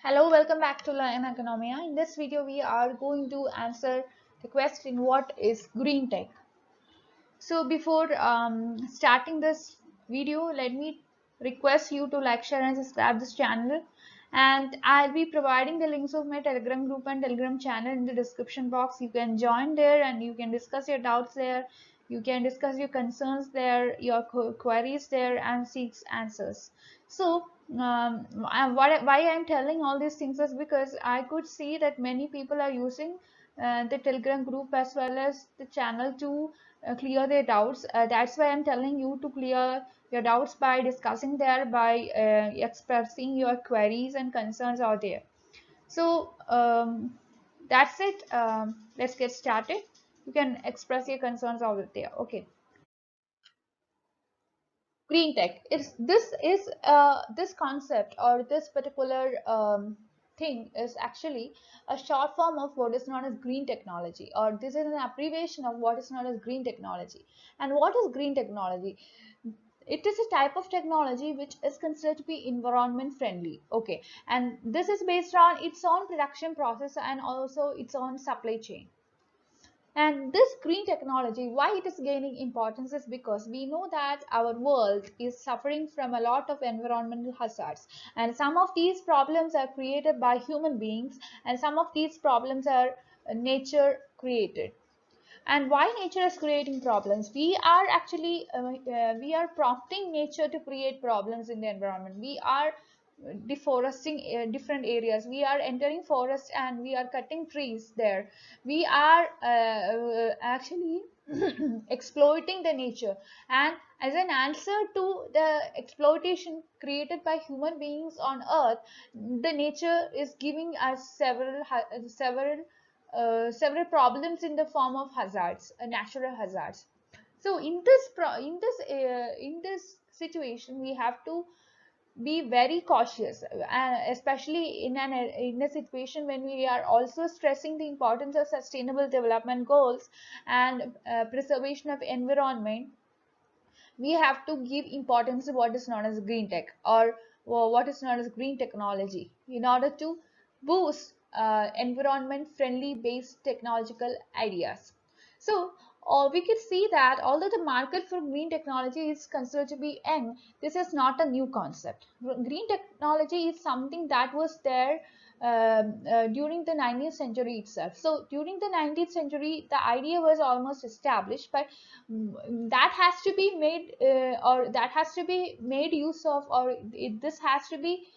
Hello, welcome back to Oikonomia. In this video, we are going to answer the question, what is green tech? So before starting this video, let me request you to like, share and subscribe this channel. And I'll be providing the links of my Telegram group and Telegram channel in the description box. You can join there and you can discuss your doubts there. You can discuss your concerns there, your queries there, and seek answers. So why I'm telling all these things is because I could see that many people are using the Telegram group as well as the channel to clear their doubts. That's why I'm telling you to clear your doubts by discussing there, by expressing your queries and concerns out there. So that's it. Let's get started. You can express your concerns out there. Okay. Green tech. This concept or this particular thing is actually a short form of what is known as green technology, or this is an abbreviation of what is known as green technology. And what is green technology? It is a type of technology which is considered to be environment friendly. Okay, and this is based on its own production process and also its own supply chain. And this green technology, why it is gaining importance is because we know that our world is suffering from a lot of environmental hazards, and some of these problems are created by human beings, and some of these problems are nature created. And why nature is creating problems? We are actually we are prompting nature to create problems in the environment. We are deforesting different areas. We are entering forests and we are cutting trees there. We are actually exploiting the nature, and as an answer to the exploitation created by human beings on earth, the nature is giving us several problems in the form of hazards, natural hazards. So in this situation, we have to be very cautious, especially in a situation when we are also stressing the importance of sustainable development goals and preservation of environment. We have to give importance to what is known as green tech, or what is known as green technology, in order to boost environment friendly based technological ideas. So we could see that although the market for green technology is considered to be young, this is not a new concept. Green technology is something that was there during the 19th century itself. So during the 19th century, the idea was almost established, but that has to be made or that has to be made use of, or this has to be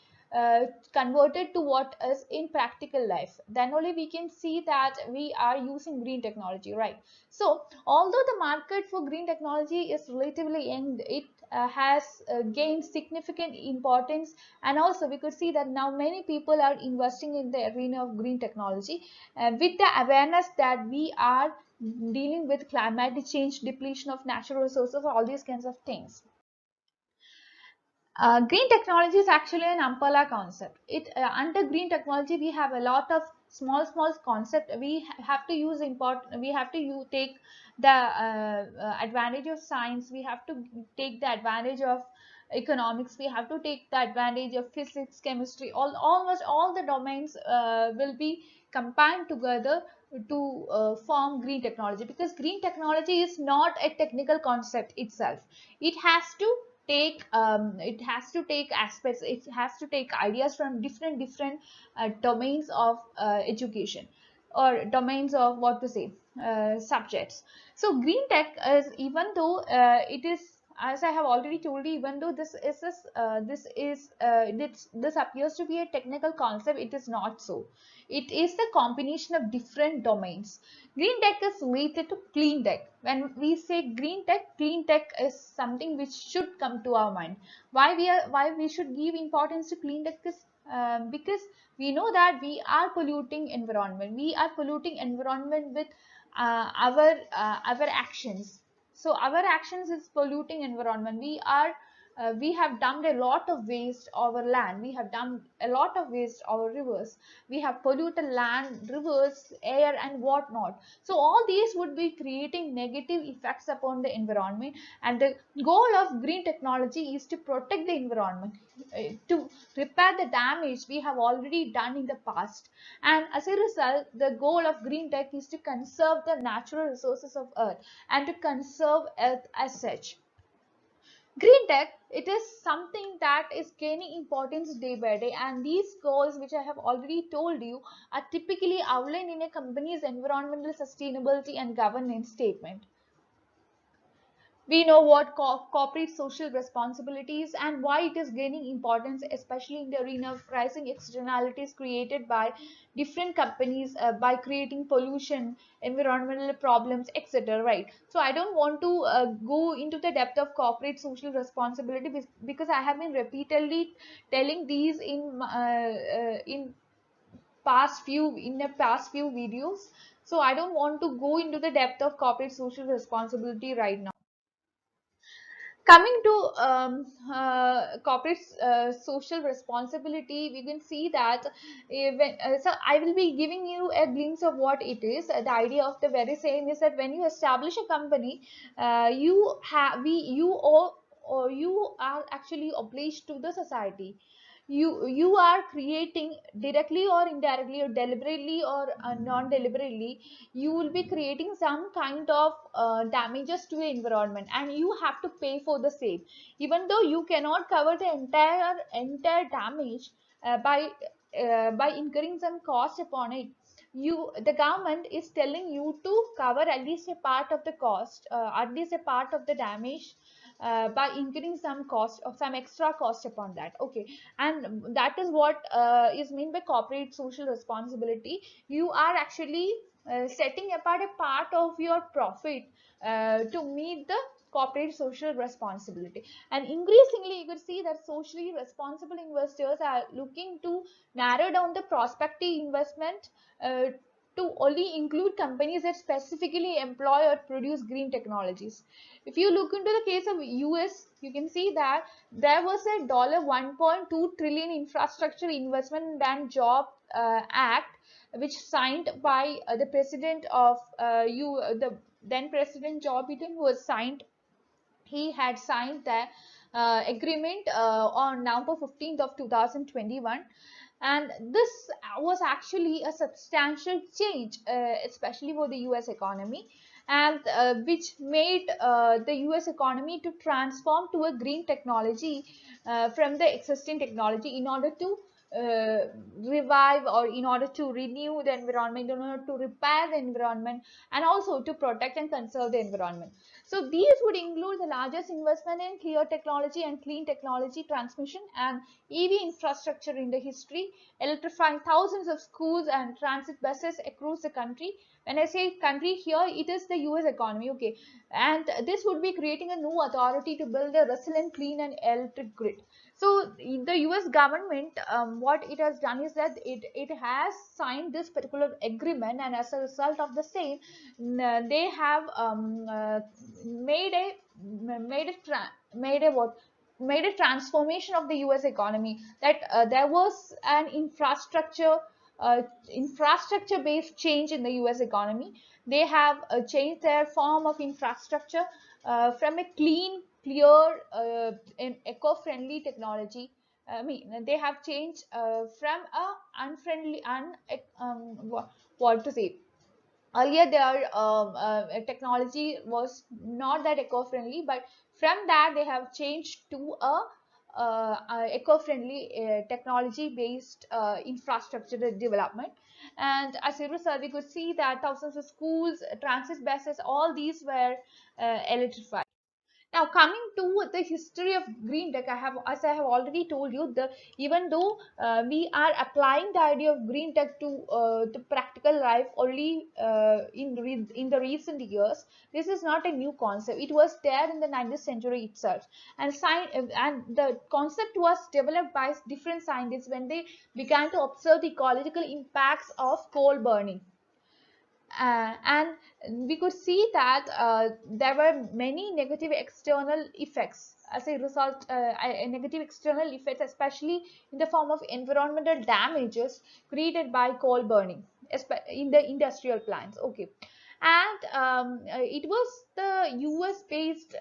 converted to what is in practical life. Then only we can see that we are using green technology, right? So although the market for green technology is relatively young, it has gained significant importance. And also we could see that now many people are investing in the arena of green technology, with the awareness that we are dealing with climate change, depletion of natural resources, all these kinds of things. Green technology is actually an umbrella concept. Under green technology, we have a lot of small concept. Have to use we have to take the advantage of science. We have to take the advantage of economics. We have to take the advantage of physics, chemistry. Almost all the domains will be combined together to form green technology, because green technology is not a technical concept itself. It has to take aspects, it has to take ideas from different domains of education, or domains of what to say subjects. So green tech is, even though it is, as I have already told you, even though this appears to be a technical concept, it is not so. It is the combination of different domains. Green tech is related to clean tech. When we say green tech, clean tech is something which should come to our mind. Why we should give importance to clean tech is because we know that we are polluting environment. We are polluting environment with our actions. So our actions is polluting environment. We are We have dumped a lot of waste over land, we have dumped a lot of waste over rivers, we have polluted land, rivers, air and whatnot. So all these would be creating negative effects upon the environment, and the goal of green technology is to protect the environment, to repair the damage we have already done in the past. And as a result, the goal of green tech is to conserve the natural resources of earth and to conserve earth as such. Green tech, it is something that is gaining importance day by day, and these goals which I have already told you are typically outlined in a company's environmental sustainability and governance statement. We know what corporate social responsibilities and why it is gaining importance, especially in the arena of rising externalities created by different companies, by creating pollution, environmental problems, etc. Right. So I don't want to go into the depth of corporate social responsibility, because I have been repeatedly telling these in past few videos. So I don't want to go into the depth of corporate social responsibility right now. Coming to corporate social responsibility, we can see that so I will be giving you a glimpse of what it is. The idea of the very same is that when you establish a company, you have we you or you are actually obliged to the society. You are creating, directly or indirectly or deliberately or non deliberately, you will be creating some kind of damages to the environment, and you have to pay for the same, even though you cannot cover the entire damage by incurring some cost upon it. The government is telling you to cover at least a part of the cost, at least a part of the damage, by incurring some cost or some extra cost upon that. Okay, and that is what is meant by corporate social responsibility. You are actually setting apart a part of your profit to meet the corporate social responsibility. And increasingly you could see that socially responsible investors are looking to narrow down the prospective investment uh, to only include companies that specifically employ or produce green technologies. If you look into the case of US, you can see that there was a $1.2 trillion infrastructure investment and job act, which signed by the president of the then president Joe Biden, was signed. He had signed the agreement on November 15th of 2021, and this was actually a substantial change, especially for the US economy, and which made the US economy to transform to a green technology from the existing technology, in order to revive, or in order to renew the environment, in order to repair the environment, and also to protect and conserve the environment. So these would include the largest investment in clear technology and clean technology transmission and EV infrastructure in the history, electrifying thousands of schools and transit buses across the country. When I say country here, it is the US economy, okay. And this would be creating a new authority to build a resilient, clean and electric grid. So the US government, what it has done is that it has signed this particular agreement, and as a result of the same, they have made a made a what made a transformation of the US economy, that there was an infrastructure based change in the US economy. They have changed their form of infrastructure from a clean, clear and eco-friendly technology. I mean, they have changed from a unfriendly, what to say, earlier their technology was not that eco-friendly, but from that they have changed to a eco-friendly technology based infrastructure development. And as a result, we could see that thousands of schools, transit buses, all these were electrified. Now, coming to the history of green tech, as I have already told you, even though we are applying the idea of green tech to practical life only in the recent years, this is not a new concept. It was there in the 19th century itself, and the concept was developed by different scientists when they began to observe the ecological impacts of coal burning. And we could see that there were many negative external effects as a result, negative external effects, especially in the form of environmental damages created by coal burning in the industrial plants. Okay. And it was the US based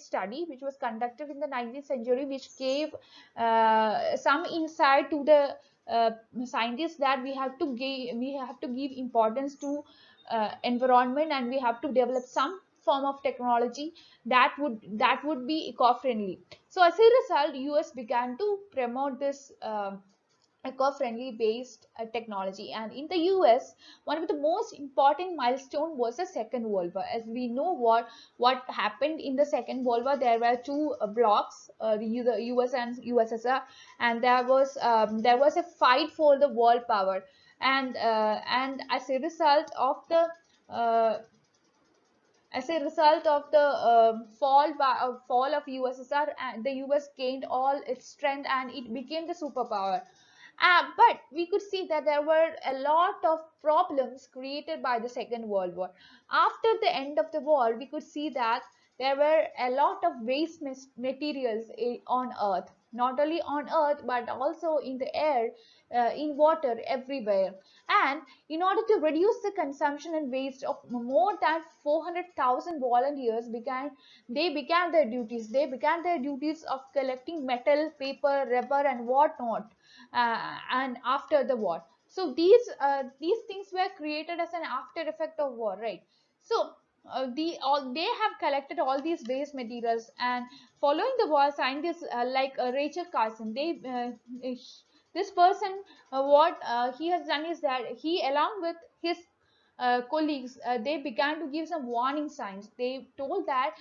study which was conducted in the 19th century, which gave some insight to the scientists that we have to give importance to environment, and we have to develop some form of technology that would be eco-friendly. So as a result, US began to promote this eco-friendly based technology. And in the US, one of the most important milestone was the Second World War. As we know what happened in the Second World War, there were two blocks, the US and USSR, and there was a fight for the world power. And as a result of the uh, fall of USSR, the US gained all its strength and it became the superpower. But we could see that there were a lot of problems created by the Second World War. After the end of the war, we could see that there were a lot of waste materials on Earth, not only on Earth but also in the air, in water, everywhere. And in order to reduce the consumption and waste of more than 400,000 volunteers began their duties. They began their duties of collecting metal, paper, rubber, and whatnot, and after the war. So these things were created as an after effect of war, right? So they have collected all these waste materials, and following the war, scientists like Rachel Carson, this person, what he has done is that he, along with his colleagues, they began to give some warning signs. They told that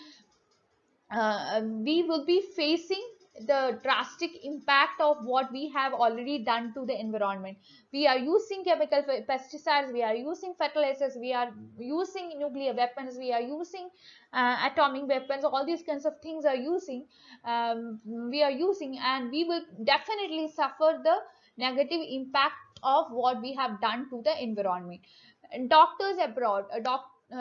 we will be facing the drastic impact of what we have already done to the environment. We are using chemical pesticides, we are using fertilizers, we are using nuclear weapons, we are using atomic weapons. All these kinds of things are using we are using, and we will definitely suffer the negative impact of what we have done to the environment. And doctors abroad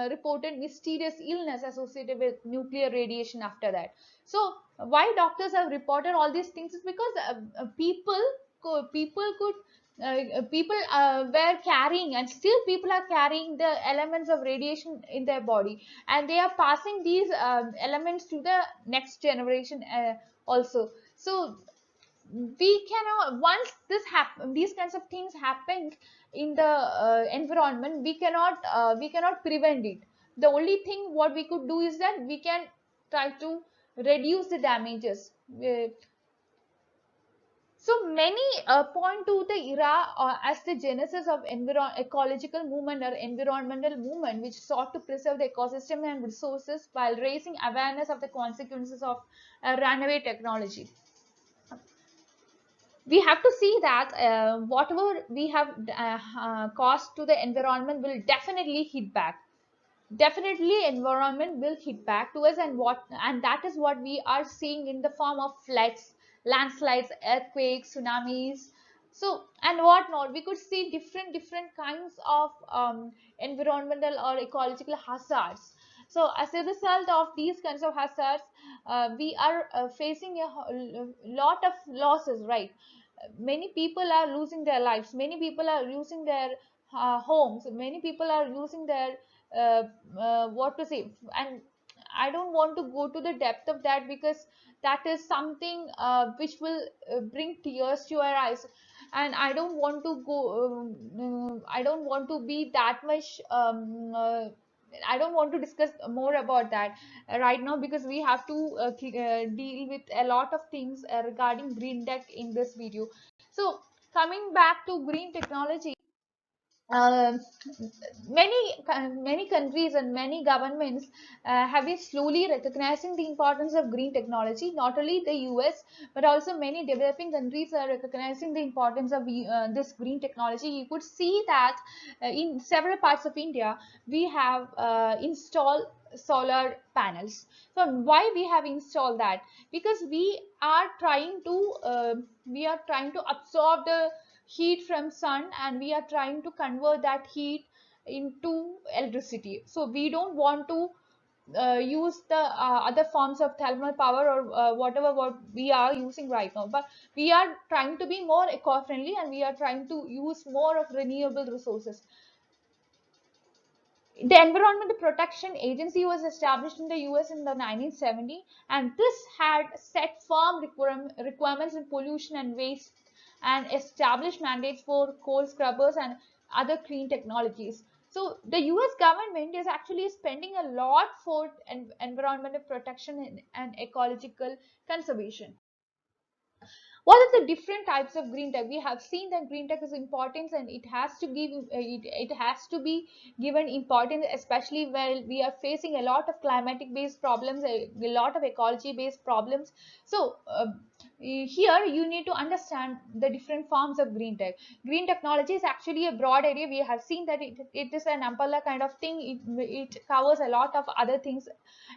reported mysterious illness associated with nuclear radiation after that. So why doctors have reported all these things is because people were carrying, and still people are carrying the elements of radiation in their body, and they are passing these elements to the next generation also. So we cannot, once these kinds of things happen in the environment, we cannot prevent it. The only thing what we could do is that we can try to reduce the damages. So many point to the era as the genesis of ecological movement or environmental movement, which sought to preserve the ecosystem and resources while raising awareness of the consequences of runaway technology. We have to see that whatever we have caused to the environment will definitely hit back. Definitely environment will hit back to us, and that is what we are seeing in the form of floods, landslides, earthquakes, tsunamis, so and whatnot. We could see different kinds of environmental or ecological hazards. So as a result of these kinds of hazards, we are facing a lot of losses, right? Many people are losing their lives, many people are losing their homes, many people are losing their uh, what to say. And I don't want to go to the depth of that, because that is something which will bring tears to our eyes, and I don't want to go I don't want to be that much I don't want to discuss more about that right now, because we have to deal with a lot of things regarding green tech in this video. So coming back to green technology, uh, many countries and many governments have been slowly recognizing the importance of green technology. Not only the US, but also many developing countries are recognizing the importance of this green technology. You could see that in several parts of India we have installed solar panels. So why we have installed that? Because we are trying to absorb the heat from sun, and we are trying to convert that heat into electricity. So we don't want to use the other forms of thermal power, or whatever what we are using right now, but we are trying to be more eco-friendly, and we are trying to use more of renewable resources. The Environmental Protection Agency was established in the US in the 1970, and this had set firm requirements in pollution and waste, and established mandates for coal scrubbers and other clean technologies. So the US government is actually spending a lot for environmental protection and ecological conservation. What are the different types of green tech? We have seen that green tech is important, and it has to give it has to be given importance, especially when we are facing a lot of climatic based problems, a lot of ecology based problems. So here you need to understand the different forms of green tech. Green technology is actually a broad area. We have seen that it is an umbrella kind of thing. It covers a lot of other things,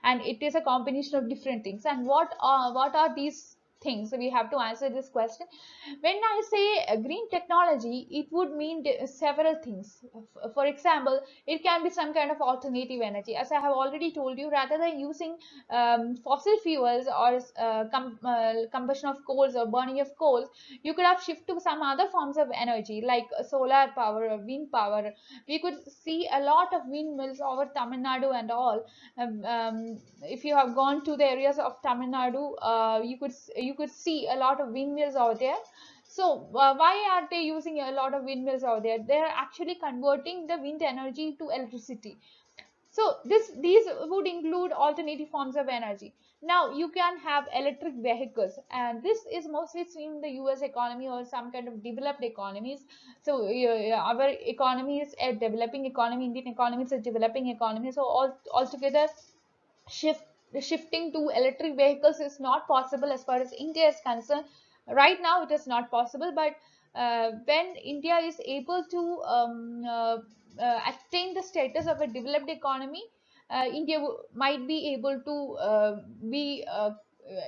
and it is a combination of different things. And what are these things? So we have to answer this question. When I say green technology, it would mean several things. For example, it can be some kind of alternative energy. As I have already told you, rather than using fossil fuels, or combustion of coals or burning of coals, you could have shifted to some other forms of energy, like solar power or wind power. We could see a lot of windmills over Tamil Nadu and all. If you have gone to the areas of Tamil Nadu, you could see a lot of windmills over there. So why are they using a lot of windmills over there? They are actually converting the wind energy to electricity. So these would include alternative forms of energy. Now you can have electric vehicles, and this is mostly seen in the US economy or some kind of developed economies. So our economy is a developing economy, Indian economy is a developing economy. So altogether, shift shifting to electric vehicles is not possible as far as India is concerned. Right now it is not possible, but when India is able to attain the status of a developed economy, India might be able to be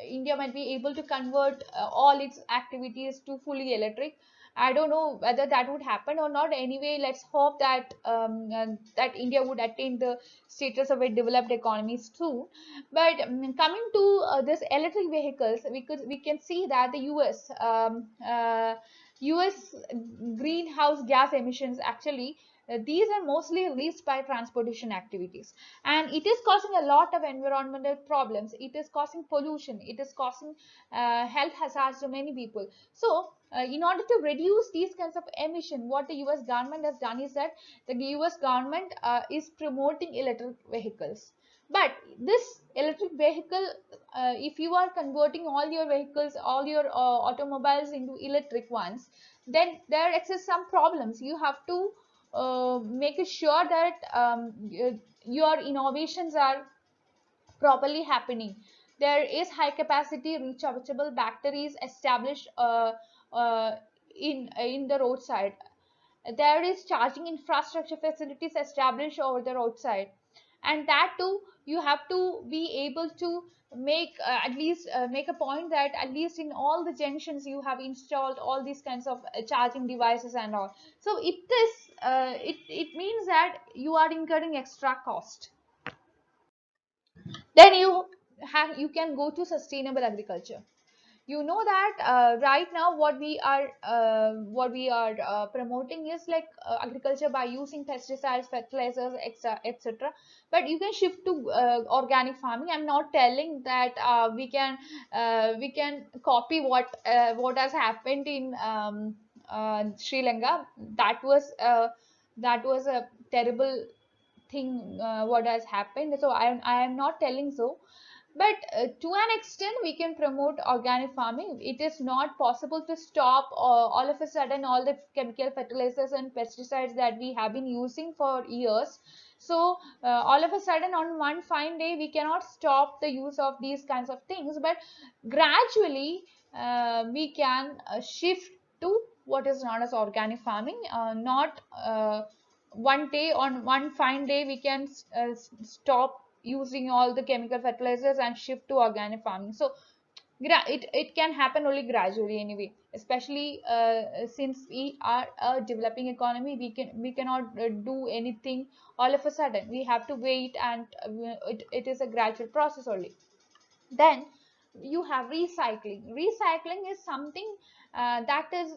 India might be able to convert all its activities to fully electric. I don't know whether that would happen or not. Anyway, let's hope that that India would attain the status of a developed economy soon. But coming to this electric vehicles, we can see that the US greenhouse gas emissions actually, these are mostly released by transportation activities, and it is causing a lot of environmental problems. It is causing pollution, it is causing health hazards to many people. So in order to reduce these kinds of emission, what the US government has done is that the US government is promoting electric vehicles. But this electric vehicle, if you are converting all your vehicles, all your automobiles into electric ones, then there exists some problems. You have to make sure that your innovations are properly happening. There is high capacity rechargeable batteries established in the roadside. There is charging infrastructure facilities established over the roadside, and that too, you have to be able to make at least make a point that at least in all the junctions you have installed all these kinds of charging devices and all. So it means that you are incurring extra cost. Then you can go to sustainable agriculture. You know that right now what we are promoting is like agriculture by using pesticides, fertilizers, etc. But you can shift to organic farming. I'm not telling that we can copy what has happened in Sri Lanka. That was a terrible thing what has happened. So I am not telling so, but to an extent we can promote organic farming. It is not possible to stop all of a sudden all the chemical fertilizers and pesticides that we have been using for years. So all of a sudden on one fine day we cannot stop the use of these kinds of things, but gradually we can shift to what is known as organic farming. Not one day, on one fine day we can stop using all the chemical fertilizers and shift to organic farming. So it can happen only gradually anyway, especially since we are a developing economy. We cannot do anything all of a sudden. We have to wait, and it is a gradual process only. Then you have recycling. Recycling is something that is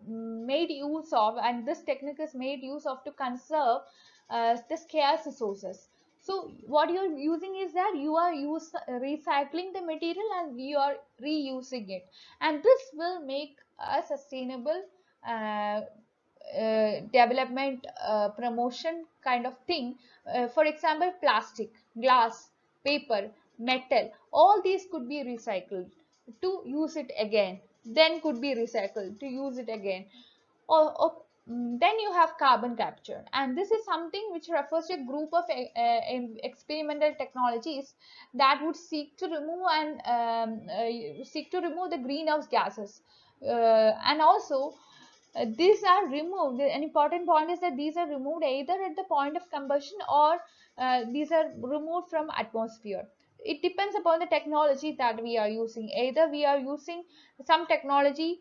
made use of, and this technique is made use of to conserve the scarce resources. So what you're using is that you are recycling the material and you are reusing it, and this will make a sustainable uh, development promotion kind of thing. For example, plastic, glass, paper, metal, all these could be recycled to use it again, then could be recycled to use it again. Then you have carbon capture, and this is something which refers to a group of experimental technologies that would seek to remove seek to remove the greenhouse gases, and also these are removed. An important point is that these are removed either at the point of combustion, or these are removed from atmosphere. It depends upon the technology that we are using. Either we are using some technology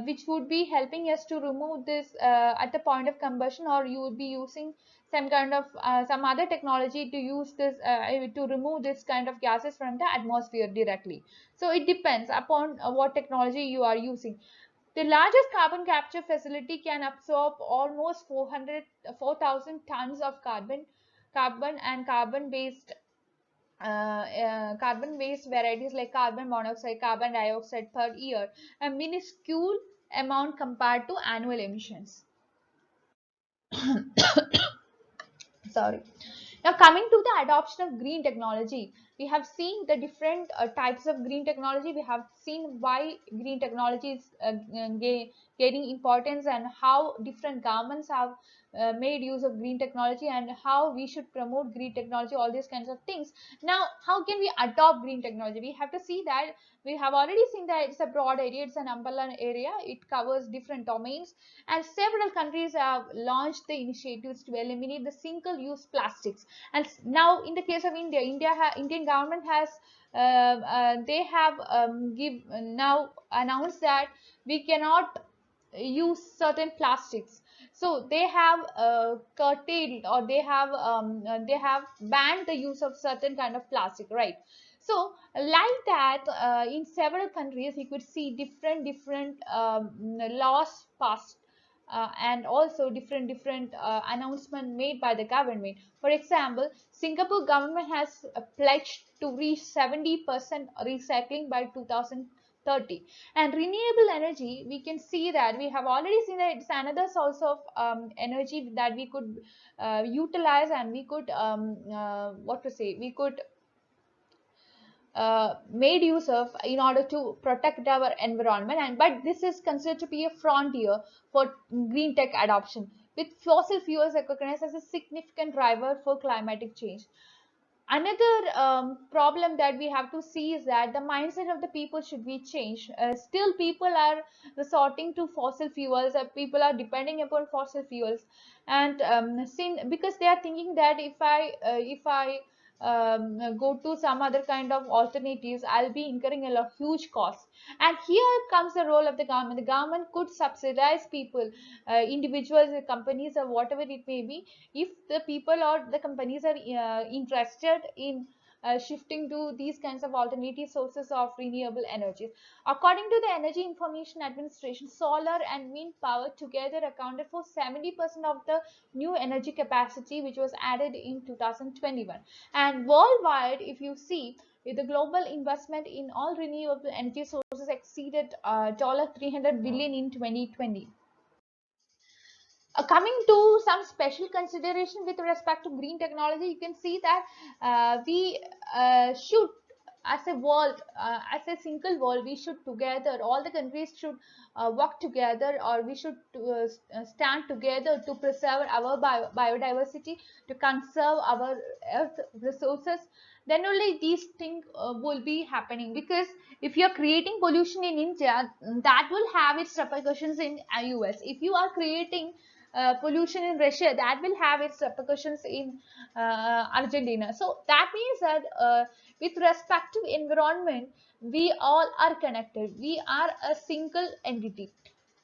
which would be helping us to remove this at the point of combustion, or you would be using some kind of some other technology to use this to remove this kind of gases from the atmosphere directly. So it depends upon what technology you are using. The largest carbon capture facility can absorb almost 4,000 tons of carbon and carbon based varieties like carbon monoxide, carbon dioxide per year, a minuscule amount compared to annual emissions. Sorry. Now, coming to the adoption of green technology, we have seen the different types of green technology. We have seen why green technology is gaining importance, and how different governments have made use of green technology, and how we should promote green technology, all these kinds of things. Now, how can we adopt green technology? We have to see that we have already seen that it's a broad area, it's an umbrella area, it covers different domains, and several countries have launched the initiatives to eliminate the single use plastics. And now in the case of India, Indian government has they have give now announced that we cannot use certain plastics. So they have curtailed, or they have banned the use of certain kind of plastic, right? So like that, in several countries you could see different laws passed, and also different announcement made by the government. For example, Singapore government has pledged to reach 70% recycling by 2030. And renewable energy, we can see that we have already seen that it's another source of energy that we could utilize, and we could what to say, we could made use of in order to protect our environment. And but this is considered to be a frontier for green tech adoption, with fossil fuels recognized as a significant driver for climatic change. Another problem that we have to see is that the mindset of the people should be changed. Still people are resorting to fossil fuels, people are depending upon fossil fuels, and because they are thinking that if I go to some other kind of alternatives, I'll be incurring a huge cost. And here comes the role of the government. The government could subsidize people, individuals, companies, or whatever it may be, if the people or the companies are interested in shifting to these kinds of alternative sources of renewable energies. According to the Energy Information Administration, solar and wind power together accounted for 70% of the new energy capacity which was added in 2021. And worldwide, if you see, the global investment in all renewable energy sources exceeded $300 billion in 2020. Coming to some special consideration with respect to green technology, you can see that we should, as a world, as a single world, we should together, all the countries should work together, or we should stand together to preserve our biodiversity, to conserve our earth resources. Then only these things will be happening. Because if you are creating pollution in India, that will have its repercussions in US. If you are creating pollution in Russia, that will have its repercussions in Argentina. So that means that with respect to environment, we all are connected. We are a single entity.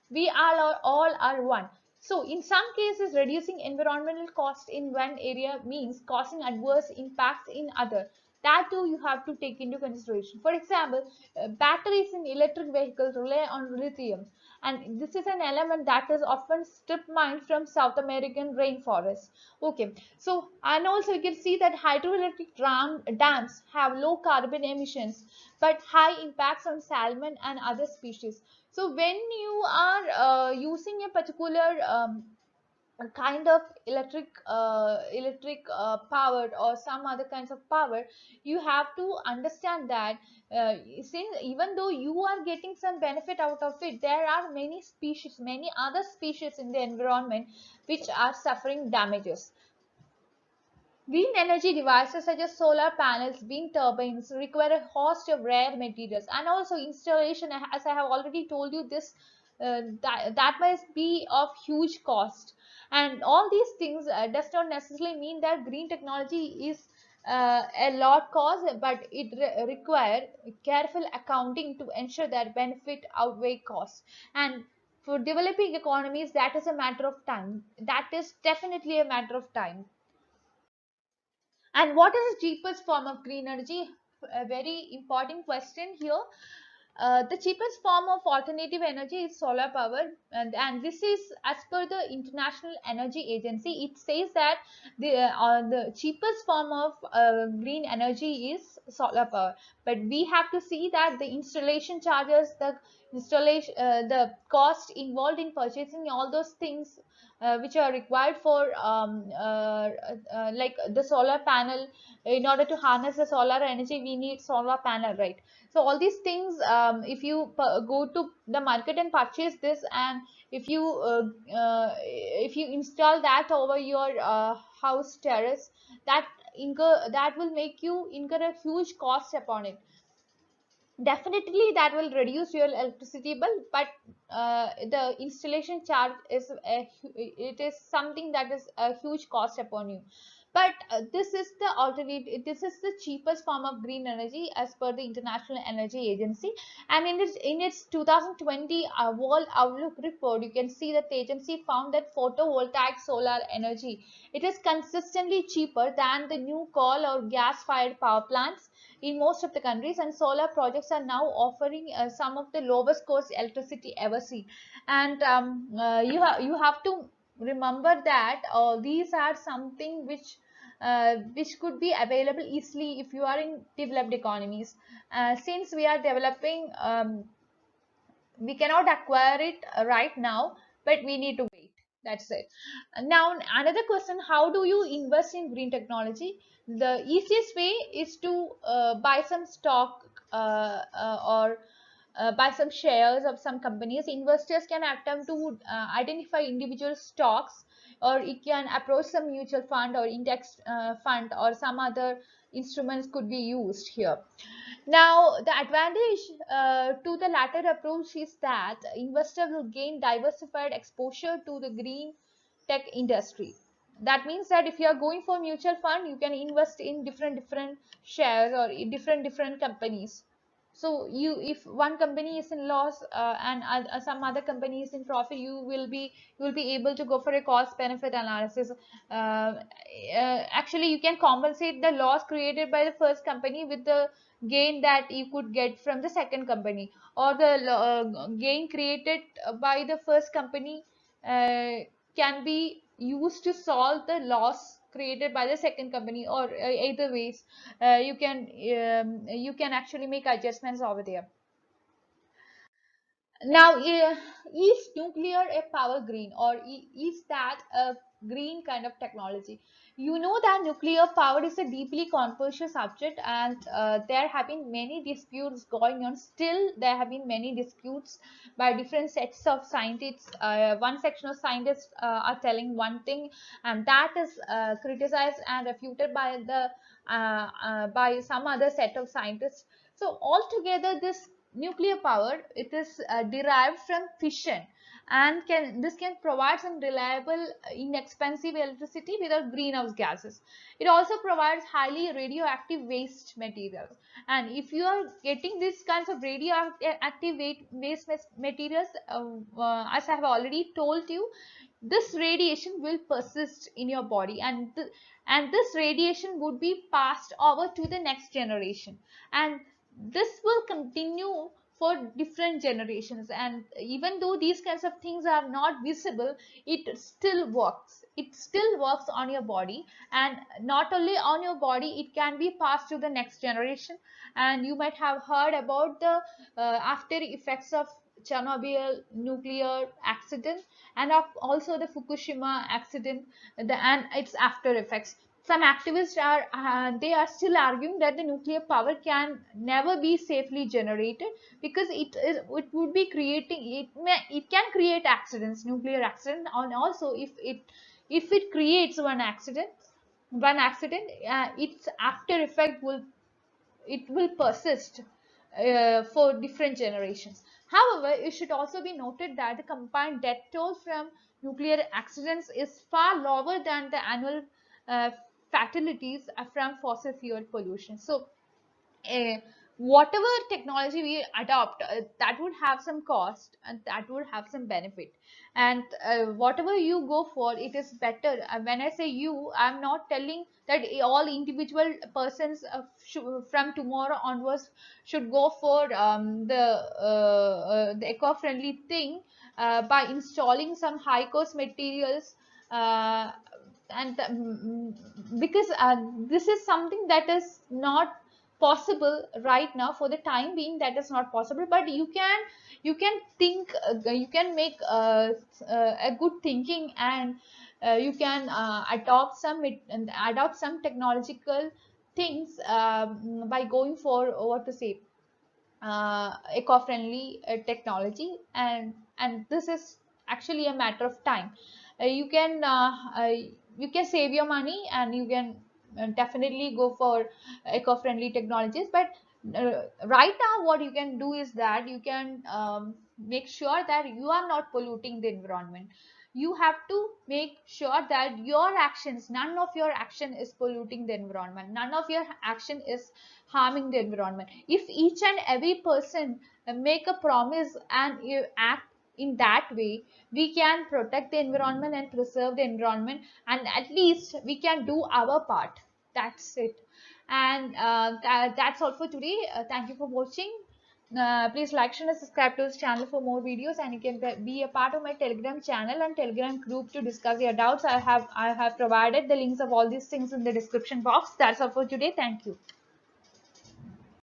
We all are one. So in some cases, reducing environmental cost in one area means causing adverse impacts in other. That too you have to take into consideration. For example, batteries in electric vehicles rely on lithium, and this is an element that is often strip mined from South American rainforests. Okay, so and also you can see that hydroelectric dams have low carbon emissions but high impacts on salmon and other species. So when you are using a particular kind of electric powered or some other kinds of power, you have to understand that since even though you are getting some benefit out of it, there are many species, many other species in the environment which are suffering damages. Wind energy devices such as solar panels, wind turbines require a host of rare materials, and also installation, as I have already told you, this that must be of huge cost. And all these things does not necessarily mean that green technology is a lot cost, but it require careful accounting to ensure that benefit outweigh cost. And for developing economies, that is a matter of time. That is definitely a matter of time. And what is the cheapest form of green energy? A very important question here. The cheapest form of alternative energy is solar power, and this is as per the International Energy Agency. It says that the cheapest form of green energy is solar power. But we have to see that the installation charges, the cost involved in purchasing all those things which are required for like the solar panel. In order to harness the solar energy, we need solar panel, right? So all these things, if you go to the market and purchase this, and if you install that over your house terrace, that will make you incur a huge cost upon it. Definitely that will reduce your electricity bill, but the installation charge is it is something that is a huge cost upon you. But this is the alternative, this is the cheapest form of green energy as per the International Energy Agency. And in its 2020 World Outlook report, you can see that the agency found that photovoltaic solar energy, it is consistently cheaper than the new coal or gas fired power plants in most of the countries, and solar projects are now offering some of the lowest cost electricity ever seen. And you have to remember that these are something which could be available easily if you are in developed economies. Since we are developing, we cannot acquire it right now, but we need to wait. That's it. Now another question: how do you invest in green technology? The easiest way is to buy some stock or buy some shares of some companies. Investors can attempt to identify individual stocks, or it can approach some mutual fund or index fund, or some other instruments could be used here. Now, the advantage to the latter approach is that investor will gain diversified exposure to the green tech industry. That means that if you are going for mutual fund, you can invest in different shares or in different companies. So if one company is in loss and some other company is in profit, you will be able to go for a cost benefit analysis. Actually, you can compensate the loss created by the first company with the gain that you could get from the second company, or the gain created by the first company uh, can be used to solve the loss created by the second company, or either ways you can actually make adjustments over there. Now, is nuclear a power green, or is that a green kind of technology? You know that nuclear power is a deeply controversial subject, and there have been many disputes going on. Still, there have been many disputes by different sets of scientists. One section of scientists are telling one thing, and that is criticized and refuted by some other set of scientists. So altogether, this nuclear power, it is derived from fission, and this can provide some reliable, inexpensive electricity without greenhouse gases. It also provides highly radioactive waste materials, and if you are getting these kinds of radioactive waste materials, as I have already told you, this radiation will persist in your body, and this radiation would be passed over to the next generation, and this will continue for different generations. And even though these kinds of things are not visible, it still works on your body, and not only on your body, it can be passed to the next generation. And you might have heard about the after effects of Chernobyl nuclear accident, and also the Fukushima accident, and its after effects. Some activists are they are still arguing that the nuclear power can never be safely generated, because it would be creating, it can create accidents, nuclear accident. And also, if it creates one accident, its after effect will persist for different generations. However, it should also be noted that the combined death toll from nuclear accidents is far lower than the annual uh, fatalities from fossil fuel pollution. So, uh, whatever technology we adopt, that would have some cost and that would have some benefit, and whatever you go for, it is better. When I say you, I'm not telling that all individual persons from tomorrow onwards should go for the eco-friendly thing by installing some high cost materials, uh, and because this is something that is not possible right now. For the time being, that is not possible, but you can think, you can make a good thinking, and you can adopt some technological things by going for, what to say, eco-friendly technology, and this is actually a matter of time. You can save your money, and you can definitely go for eco-friendly technologies. But right now, what you can do is that you can make sure that you are not polluting the environment. You have to make sure that your actions, none of your action is polluting the environment, none of your action is harming the environment. If each and every person make a promise and you act in that way, we can protect the environment and preserve the environment, and at least we can do our part. That's it. And that's all for today. Thank you for watching. Please like, share, and subscribe to this channel for more videos, and you can be a part of my Telegram channel and Telegram group to discuss your doubts. I have provided the links of all these things in the description box. That's all for today. Thank you.